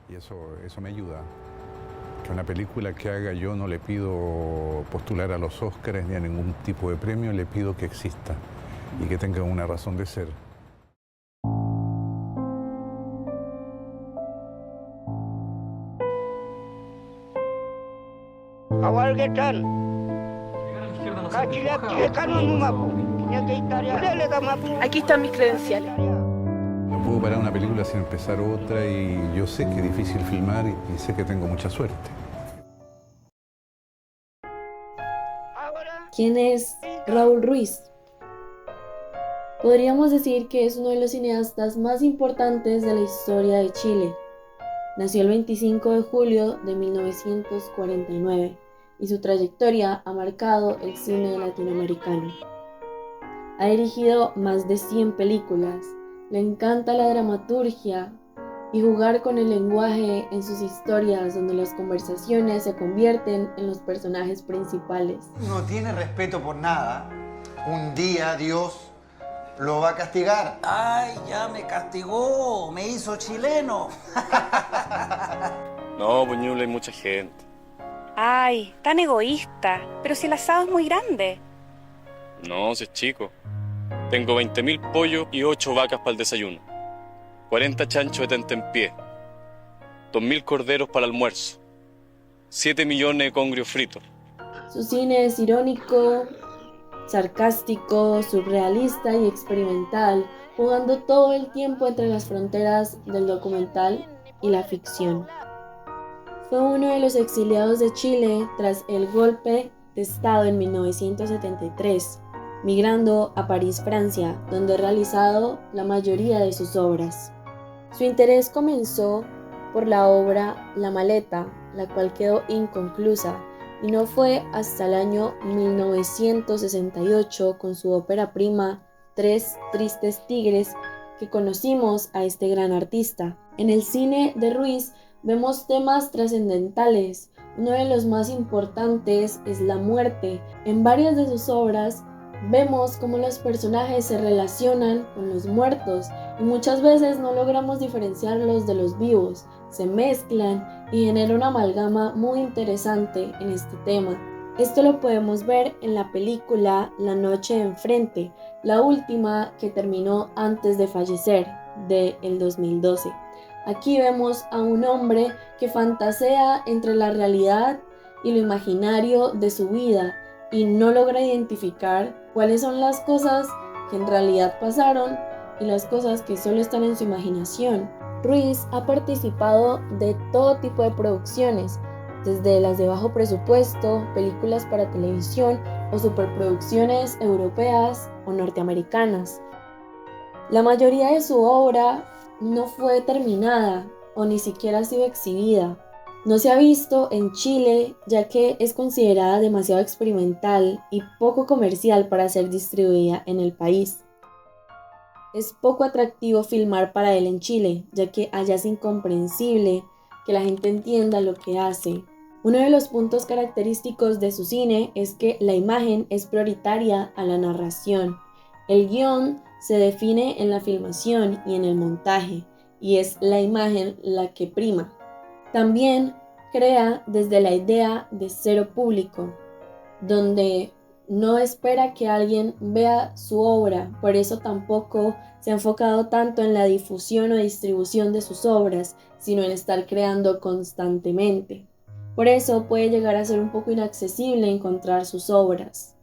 y eso me ayuda. Que una película que haga yo no le pido postular a los Óscares ni a ningún tipo de premio, le pido que exista y que tenga una razón de ser. Aquí están mis credenciales. No puedo parar una película sin empezar otra y yo sé que es difícil filmar y sé que tengo mucha suerte. ¿Quién es Raúl Ruiz? Podríamos decir que es uno de los cineastas más importantes de la historia de Chile. Nació el 25 de julio de 1949 y su trayectoria ha marcado el cine latinoamericano. Ha dirigido más de 100 películas, le encanta la dramaturgia y jugar con el lenguaje en sus historias donde las conversaciones se convierten en los personajes principales. No tiene respeto por nada. Un día Dios lo va a castigar. Ay, ya me castigó, me hizo chileno. No, pues Ñuble, hay mucha gente. Ay, tan egoísta. Pero si el asado es muy grande. No, si es chico. Tengo 20.000 pollos y 8 vacas para el desayuno. 40 chanchos de tentempié. 2.000 corderos para el almuerzo. 7 millones de congrios fritos. Su cine es irónico, sarcástico, surrealista y experimental, jugando todo el tiempo entre las fronteras del documental y la ficción. Fue uno de los exiliados de Chile tras el golpe de Estado en 1973, migrando a París, Francia, donde ha realizado la mayoría de sus obras. Su interés comenzó por la obra La Maleta, la cual quedó inconclusa, y no fue hasta el año 1968 con su ópera prima Tres Tristes Tigres que conocimos a este gran artista. En el cine de Ruiz vemos temas trascendentales. Uno de los más importantes es la muerte. En varias de sus obras vemos cómo los personajes se relacionan con los muertos y muchas veces no logramos diferenciarlos de los vivos. Se mezclan y genera una amalgama muy interesante en este tema. Esto lo podemos ver en la película La Noche Enfrente, la última que terminó antes de fallecer, del 2012. Aquí vemos a un hombre que fantasea entre la realidad y lo imaginario de su vida y no logra identificar cuáles son las cosas que en realidad pasaron y las cosas que solo están en su imaginación. Ruiz ha participado de todo tipo de producciones, desde las de bajo presupuesto, películas para televisión o superproducciones europeas o norteamericanas. La mayoría de su obra no fue terminada o ni siquiera ha sido exhibida. No se ha visto en Chile ya que es considerada demasiado experimental y poco comercial para ser distribuida en el país. Es poco atractivo filmar para él en Chile, ya que allá es incomprensible que la gente entienda lo que hace. Uno de los puntos característicos de su cine es que la imagen es prioritaria a la narración. El guión se define en la filmación y en el montaje, y es la imagen la que prima. También crea desde la idea de cero público, donde no espera que alguien vea su obra, por eso tampoco se ha enfocado tanto en la difusión o distribución de sus obras, sino en estar creando constantemente. Por eso puede llegar a ser un poco inaccesible encontrar sus obras.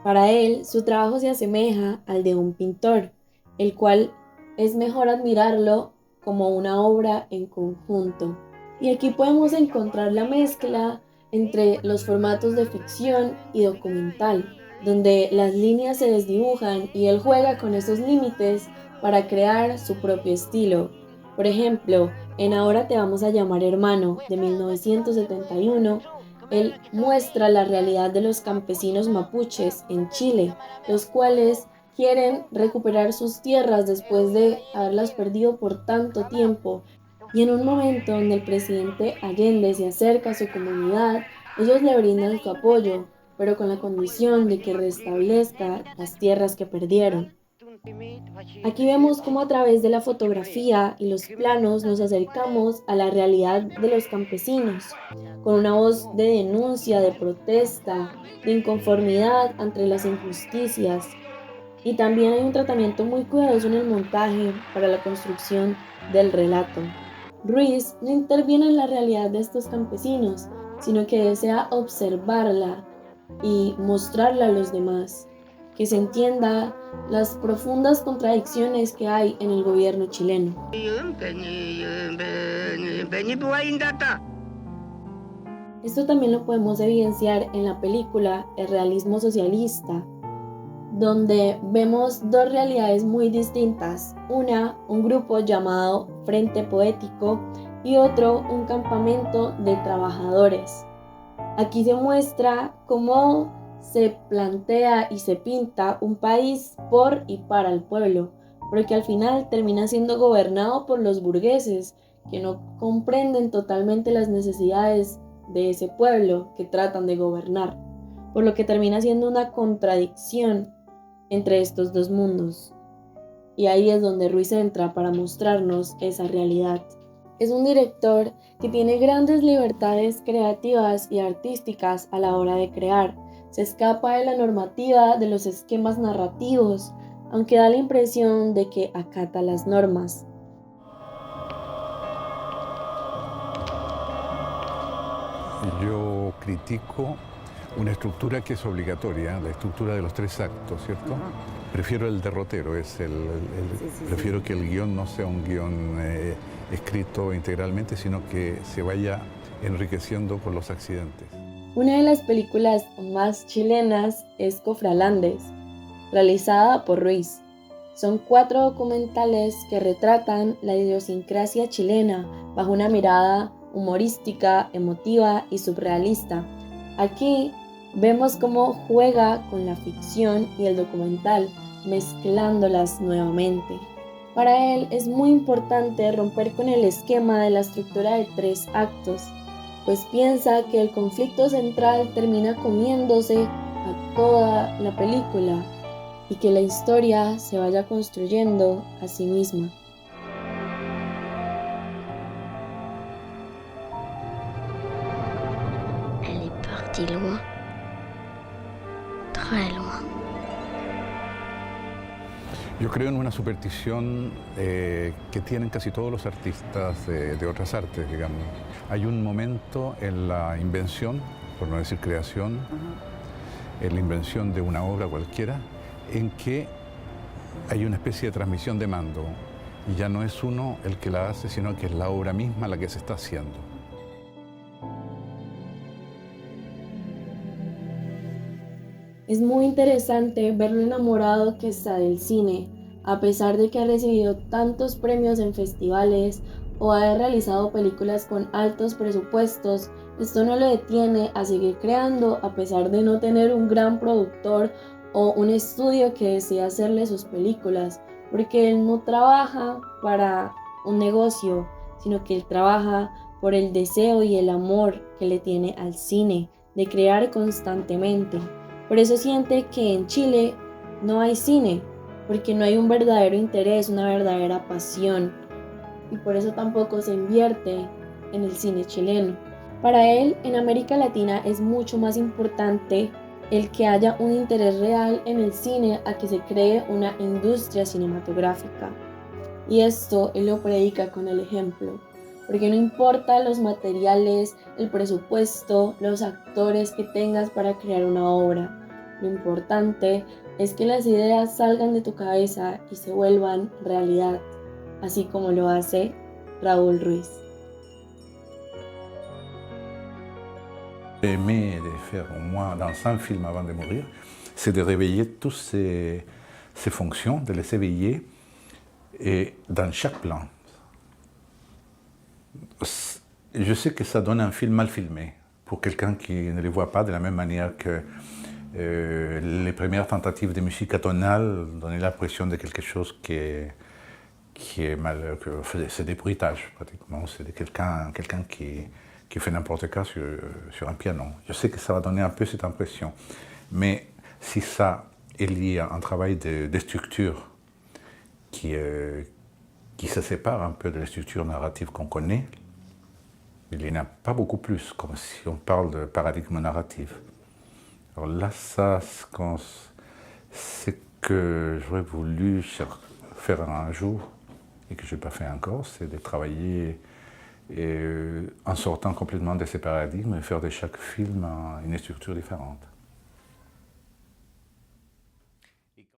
Para él, su trabajo se asemeja al de un pintor, el cual es mejor admirarlo como una obra en conjunto. Y aquí podemos encontrar la mezcla entre los formatos de ficción y documental, donde las líneas se desdibujan y él juega con esos límites para crear su propio estilo. Por ejemplo, en Ahora te vamos a llamar hermano, de 1971, él muestra la realidad de los campesinos mapuches en Chile, los cuales quieren recuperar sus tierras después de haberlas perdido por tanto tiempo. Y en un momento donde el presidente Allende se acerca a su comunidad, ellos le brindan su apoyo, pero con la condición de que restablezca las tierras que perdieron. Aquí vemos cómo a través de la fotografía y los planos nos acercamos a la realidad de los campesinos, con una voz de denuncia, de protesta, de inconformidad ante las injusticias. Y también hay un tratamiento muy cuidadoso en el montaje para la construcción del relato. Ruiz no interviene en la realidad de estos campesinos, sino que desea observarla y mostrarla a los demás, que se entienda las profundas contradicciones que hay en el gobierno chileno. Esto también lo podemos evidenciar en la película El realismo socialista, donde vemos dos realidades muy distintas. Una, un grupo llamado Frente Poético, y otro, un campamento de trabajadores. Aquí se muestra cómo se plantea y se pinta un país por y para el pueblo, pero que al final termina siendo gobernado por los burgueses, que no comprenden totalmente las necesidades de ese pueblo que tratan de gobernar, por lo que termina siendo una contradicción entre estos dos mundos. Y ahí es donde Ruiz entra para mostrarnos esa realidad. Es un director que tiene grandes libertades creativas y artísticas a la hora de crear. Se escapa de la normativa de los esquemas narrativos, aunque da la impresión de que acata las normas. Yo critico una estructura que es obligatoria, la estructura de los 3 actos, ¿cierto? Prefiero el derrotero, prefiero que el guión no sea un guión escrito integralmente, sino que se vaya enriqueciendo con los accidentes. Una de las películas más chilenas es Cofralandes, realizada por Ruiz. Son 4 documentales que retratan la idiosincrasia chilena bajo una mirada humorística, emotiva y surrealista. Aquí vemos cómo juega con la ficción y el documental, mezclándolas nuevamente. Para él es muy importante romper con el esquema de la estructura de 3 actos, pues piensa que el conflicto central termina comiéndose a toda la película y que la historia se vaya construyendo a sí misma. Elle est partie loin, très loin. Yo creo en una superstición que tienen casi todos los artistas de otras artes, digamos. Hay un momento en la invención, por no decir creación, en la invención de una obra cualquiera, en que hay una especie de transmisión de mando. Y ya no es uno el que la hace, sino que es la obra misma la que se está haciendo. Es muy interesante ver lo enamorado que está del cine, a pesar de que ha recibido tantos premios en festivales o ha realizado películas con altos presupuestos. Esto no lo detiene a seguir creando a pesar de no tener un gran productor o un estudio que desee hacerle sus películas, porque él no trabaja para un negocio, sino que él trabaja por el deseo y el amor que le tiene al cine, de crear constantemente. Por eso siente que en Chile no hay cine, porque no hay un verdadero interés, una verdadera pasión, y por eso tampoco se invierte en el cine chileno. Para él, en América Latina es mucho más importante el que haya un interés real en el cine a que se cree una industria cinematográfica. Y esto él lo predica con el ejemplo, porque no importa los materiales, el presupuesto, los actores que tengas para crear una obra. Lo importante es que las ideas salgan de tu cabeza y se vuelvan realidad, así como lo hace Raúl Ruiz. Aimé de faire au moins dans 5 films avant de mourir, c'est de réveiller toutes ces fonctions, de les éveiller et dans chaque plan. Je sais que ça donne un film mal filmé pour quelqu'un qui ne les voit pas de la même manière que les premières tentatives de musique atonale donnaient l'impression de quelque chose qui est mal, c'est des bruitages pratiquement, c'est de quelqu'un qui fait n'importe quoi sur un piano. Je sais que ça va donner un peu cette impression, mais si ça est lié à un travail de structure qui se sépare un peu de la structure narrative qu'on connaît. Il n'y en a pas beaucoup plus, comme si on parle de paradigme narratif. Alors là, ça, c'est que j'aurais voulu faire un jour, et que je n'ai pas fait encore, c'est de travailler en sortant complètement de ces paradigmes et faire de chaque film une structure différente.